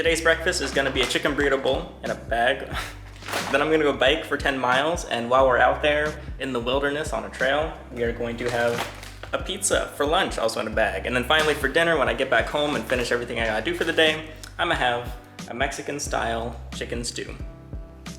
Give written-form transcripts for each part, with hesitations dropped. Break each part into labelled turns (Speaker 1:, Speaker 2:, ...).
Speaker 1: Today's breakfast is gonna be a chicken burrito bowl in a bag. Then I'm gonna go bike for 10 miles, and while we're out there in the wilderness on a trail, we are going to have a pizza for lunch, also in a bag. And then finally for dinner, when I get back home and finish everything I gotta do for the day, I'm gonna have a Mexican-style chicken stew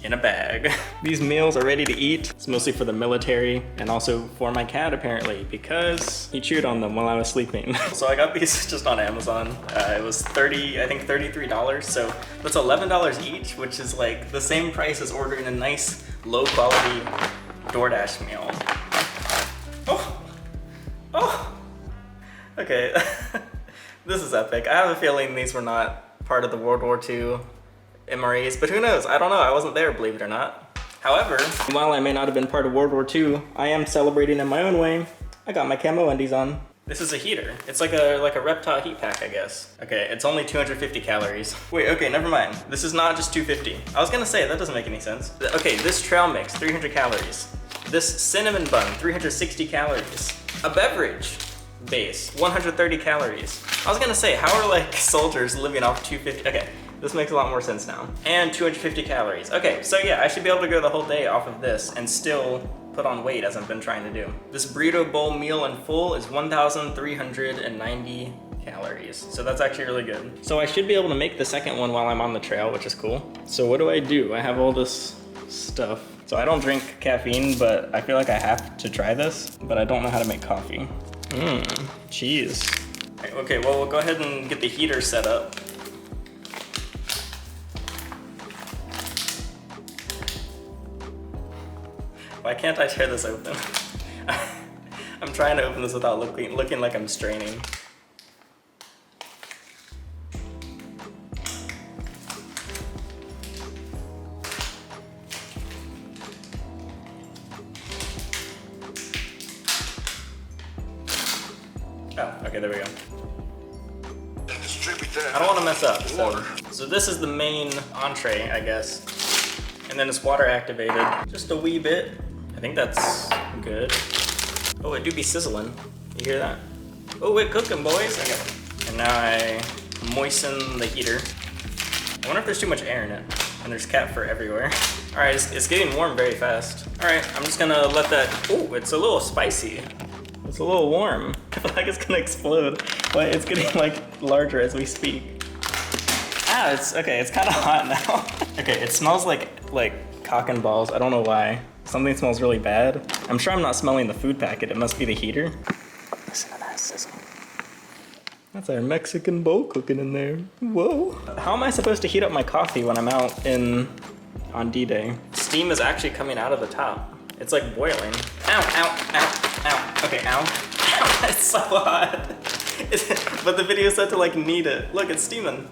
Speaker 1: in a bag. These meals are ready to eat. It's mostly for the military and also for my cat apparently, because he chewed on them while I was sleeping. So I got these just on Amazon. It was I think $33. So that's $11 each, which is like the same price as ordering a nice low quality DoorDash meal. Oh, okay. This is epic. I have a feeling these were not part of the World War II MREs, but who knows? I don't know. I wasn't there, believe it or not. However, while I may not have been part of World War II, I am celebrating in my own way. I got my camo undies on. This is a heater. It's like a reptile heat pack, I guess. Okay, it's only 250 calories. Wait, okay, never mind. This is not just 250. I was gonna say, that doesn't make any sense. Okay, this trail mix, 300 calories. This cinnamon bun, 360 calories. A beverage base, 130 calories. I was gonna say, how are like soldiers living off 250? Okay. This makes a lot more sense now. And 250 calories. Okay, so yeah, I should be able to go the whole day off of this and still put on weight as I've been trying to do. This burrito bowl meal in full is 1,390 calories. So that's actually really good. So I should be able to make the second one while I'm on the trail, which is cool. So what do? I have all this stuff. So I don't drink caffeine, but I feel like I have to try this, but I don't know how to make coffee. Cheese. Okay, well, we'll go ahead and get the heater set up. Why can't I tear this open? I'm trying to open this without looking like I'm straining. Oh, okay, there we go. I don't want to mess up. So this is the main entree, I guess. And then it's water activated, just a wee bit. I think that's good. Oh, it do be sizzling. You hear that? Oh, we're cooking, boys. Okay. And now I moisten the heater. I wonder if there's too much air in it. And there's cat fur everywhere. All right, it's getting warm very fast. All right, I'm just gonna let that, oh, it's a little spicy. It's a little warm. I feel like it's gonna explode, but it's getting like larger as we speak. Ah, it's kind of hot now. Okay, it smells like cock and balls. I don't know why. Something smells really bad. I'm sure I'm not smelling the food packet. It must be the heater. Listen to that sizzle. That's our Mexican bowl cooking in there. Whoa. How am I supposed to heat up my coffee when I'm out on D-Day? Steam is actually coming out of the top. It's like boiling. Ow, ow, ow, ow. Okay, ow. Ow, it's so hot. But the video said to like knead it. Look, it's steaming.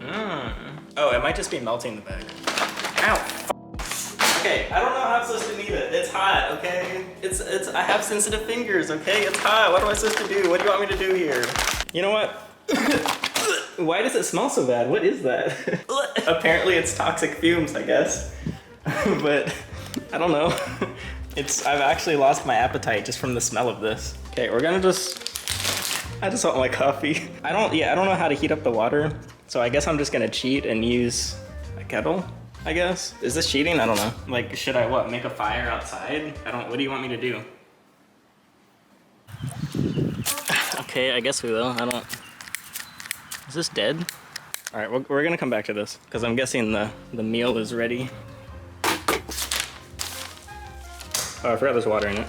Speaker 1: Oh, it might just be melting the bag. Ow. Okay, I don't know how I'm supposed to knead it. It's hot, okay? I have sensitive fingers, okay? It's hot. What am I supposed to do? What do you want me to do here? You know what? Why does it smell so bad? What is that? Apparently it's toxic fumes, I guess. But I don't know. I've actually lost my appetite just from the smell of this. Okay, we're gonna I just want my coffee. I don't know how to heat up the water. So I guess I'm just gonna cheat and use a kettle, I guess. Is this cheating? I don't know. Like, should I make a fire outside? What do you want me to do? Okay, I guess we will. Is this dead? All right, we're gonna come back to this because I'm guessing the meal is ready. Oh, I forgot there's water in it.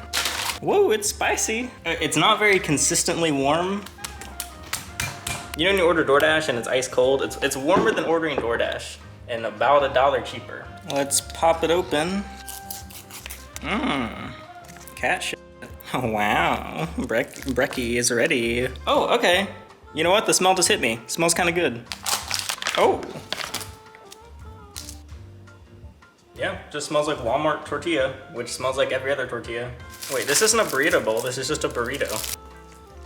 Speaker 1: Whoa, it's spicy. It's not very consistently warm. You know when you order DoorDash and it's ice cold? It's warmer than ordering DoorDash and about $1 cheaper. Let's pop it open. Cat shit. Oh, wow. Brekkie is ready. Oh, okay. You know what? The smell just hit me. It smells kind of good. Oh. Yeah, just smells like Walmart tortilla, which smells like every other tortilla. Wait, this isn't a burrito bowl, this is just a burrito.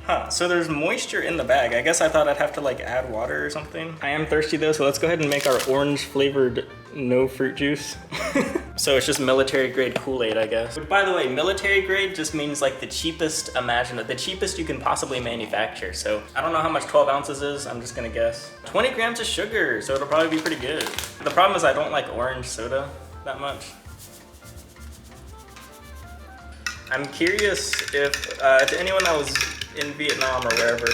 Speaker 1: Huh, so there's moisture in the bag. I guess I thought I'd have to like add water or something. I am thirsty though, so let's go ahead and make our orange flavored no fruit juice. So it's just military grade Kool-Aid, I guess. But by the way, military grade just means like the cheapest imaginable, the cheapest you can possibly manufacture. So I don't know how much 12 ounces is, I'm just gonna guess. 20 grams of sugar, so it'll probably be pretty good. The problem is I don't like orange soda that much. I'm curious if, to anyone that was in Vietnam or wherever,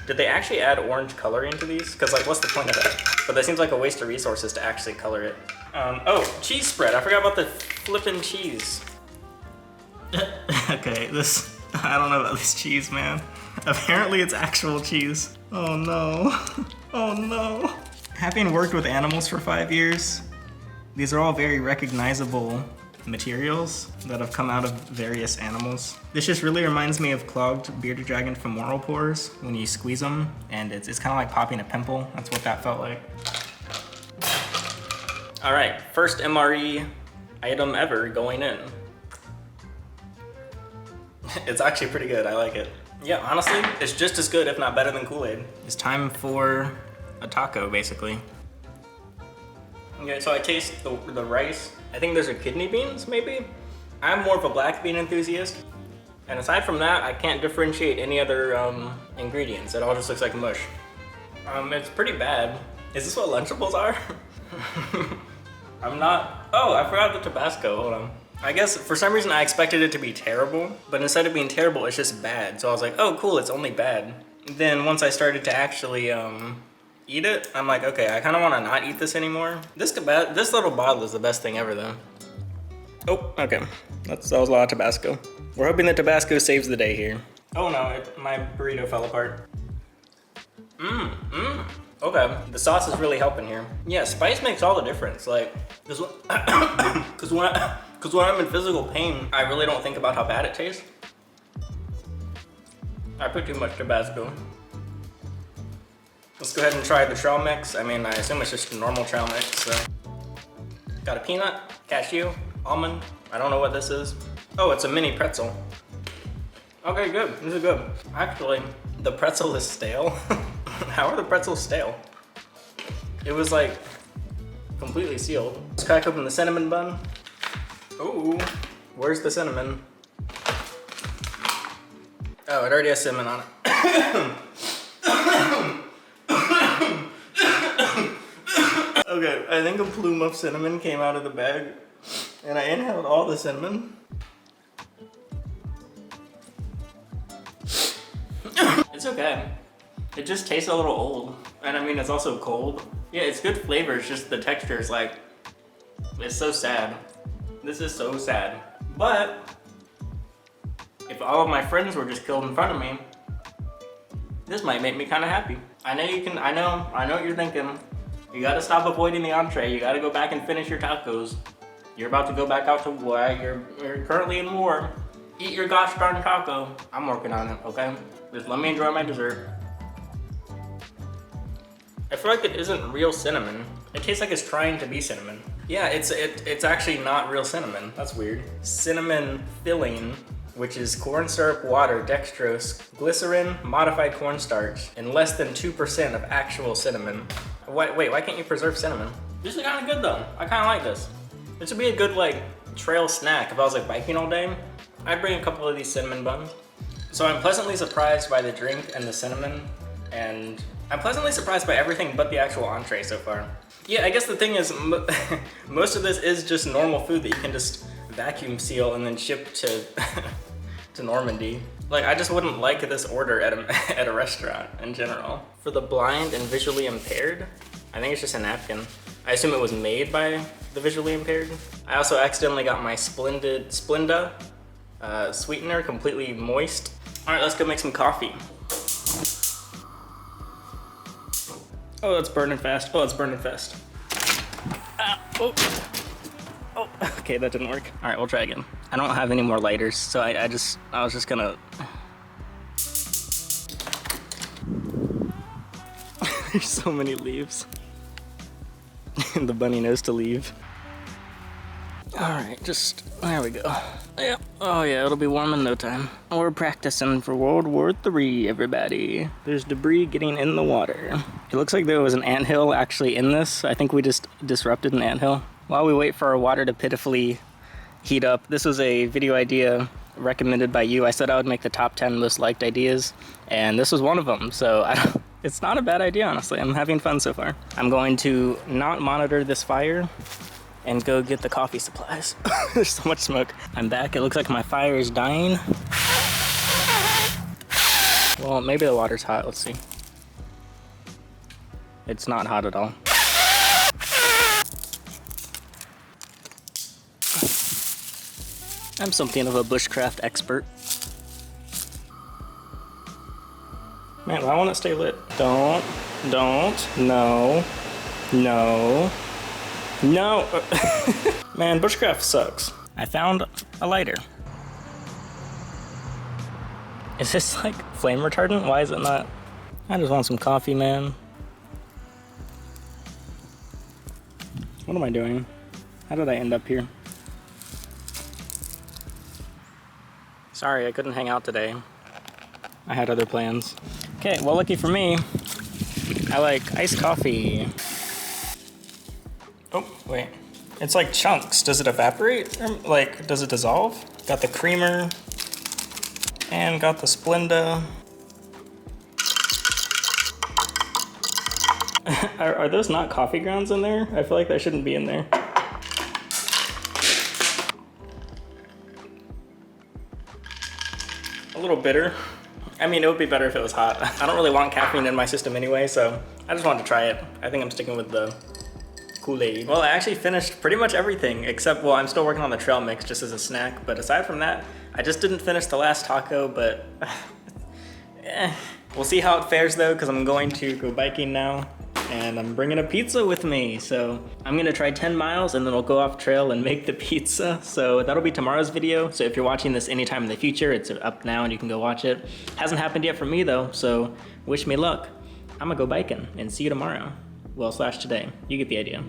Speaker 1: did they actually add orange coloring to these? Because like, what's the point of that? But that seems like a waste of resources to actually color it. Oh, cheese spread. I forgot about the flippin' cheese. Okay, I don't know about this cheese, man. Apparently it's actual cheese. Oh no. Oh no. Having worked with animals for 5 years, these are all very recognizable materials that have come out of various animals. This just really reminds me of clogged bearded dragon femoral pores when you squeeze them, and it's kind of like popping a pimple. That's what that felt like. All right, first MRE item ever going in. It's actually pretty good, I like it. Yeah, honestly, it's just as good, if not better than Kool-Aid. It's time for a taco, basically. Okay, so I taste the rice. I think those are kidney beans, maybe? I'm more of a black bean enthusiast. And aside from that, I can't differentiate any other ingredients. It all just looks like mush. It's pretty bad. Is this what Lunchables are? I'm not, oh, I forgot the Tabasco, hold on. I guess for some reason I expected it to be terrible, but instead of being terrible, it's just bad. So I was like, oh cool, it's only bad. Then once I started to actually eat it, I'm like, okay, I kind of want to not eat this anymore. This little bottle is the best thing ever though. Oh, okay, that was a lot of Tabasco. We're hoping that Tabasco saves the day here. Oh no, my burrito fell apart. Okay, the sauce is really helping here. Yeah, spice makes all the difference. Like, cause when I'm in physical pain, I really don't think about how bad it tastes. I put too much Tabasco. Let's go ahead and try the trail mix. I mean, I assume it's just a normal trail mix, so. Got a peanut, cashew, almond. I don't know what this is. Oh, it's a mini pretzel. Okay, good, this is good. Actually, the pretzel is stale. How are the pretzels stale? It was like completely sealed. Let's crack open the cinnamon bun. Ooh, where's the cinnamon? Oh, it already has cinnamon on it. Okay, I think a plume of cinnamon came out of the bag and I inhaled all the cinnamon. It's okay. It just tastes a little old. And I mean, it's also cold. Yeah, it's good flavor, it's just the texture is like, it's so sad. This is so sad. But, if all of my friends were just killed in front of me, this might make me kind of happy. I know what you're thinking. You gotta stop avoiding the entree. You gotta go back and finish your tacos. You're about to go back out to war. You're currently in war. Eat your gosh darn taco. I'm working on it, okay? Just let me enjoy my dessert. I feel like it isn't real cinnamon. It tastes like it's trying to be cinnamon. Yeah, it's actually not real cinnamon. That's weird. Cinnamon filling, which is corn syrup, water, dextrose, glycerin, modified cornstarch, and less than 2% of actual cinnamon. Wait, why can't you preserve cinnamon? This is kind of good though. I kind of like this. This would be a good like trail snack. If I was like biking all day, I'd bring a couple of these cinnamon buns. So I'm pleasantly surprised by the drink and the cinnamon, and I'm pleasantly surprised by everything but the actual entree so far. Yeah, I guess the thing is, most of this is just normal food that you can just vacuum seal and then ship to to Normandy. Like, I just wouldn't like this order at a restaurant in general. For the blind and visually impaired, I think it's just a napkin. I assume it was made by the visually impaired. I also accidentally got my Splenda sweetener completely moist. All right, let's go make some coffee. Oh, it's burning fast. Oh, it's burning fast. Oh, okay, that didn't work. All right, we'll try again. I don't have any more lighters, so I was just gonna. There's so many leaves. The bunny knows to leave. All right, there we go. Yeah. Oh yeah, it'll be warm in no time. We're practicing for World War III, everybody. There's debris getting in the water. It looks like there was an anthill actually in this. I think we just disrupted an anthill. While we wait for our water to pitifully heat up, this was a video idea recommended by you. I said I would make the top 10 most liked ideas, and this was one of them, so it's not a bad idea, honestly. I'm having fun so far. I'm going to not monitor this fire and go get the coffee supplies. There's so much smoke. I'm back. It looks like my fire is dying. Well, maybe the water's hot. Let's see. It's not hot at all. I'm something of a bushcraft expert. Man, why won't it stay lit? Don't, no, no, no. Man, bushcraft sucks. I found a lighter. Is this like flame retardant? Why is it not? I just want some coffee, man. What am I doing? How did I end up here? Sorry, I couldn't hang out today. I had other plans. Okay, well, lucky for me, I like iced coffee. Oh, wait. It's like chunks. Does it evaporate? Or, like, does it dissolve? Got the creamer and got the Splenda. Are those not coffee grounds in there? I feel like that shouldn't be in there. A little bitter. I mean, it would be better if it was hot. I don't really want caffeine in my system anyway, so I just wanted to try it. I think I'm sticking with the Kool-Aid. Well, I actually finished pretty much everything except, well, I'm still working on the trail mix just as a snack, but aside from that, I just didn't finish the last taco, but we'll see how it fares though, because I'm going to go biking now. And I'm bringing a pizza with me. So I'm gonna try 10 miles and then we'll go off trail and make the pizza. So that'll be tomorrow's video. So if you're watching this anytime in the future, it's up now and you can go watch it. Hasn't happened yet for me though, so wish me luck. I'm gonna go biking and see you tomorrow. Well, / today. You get the idea.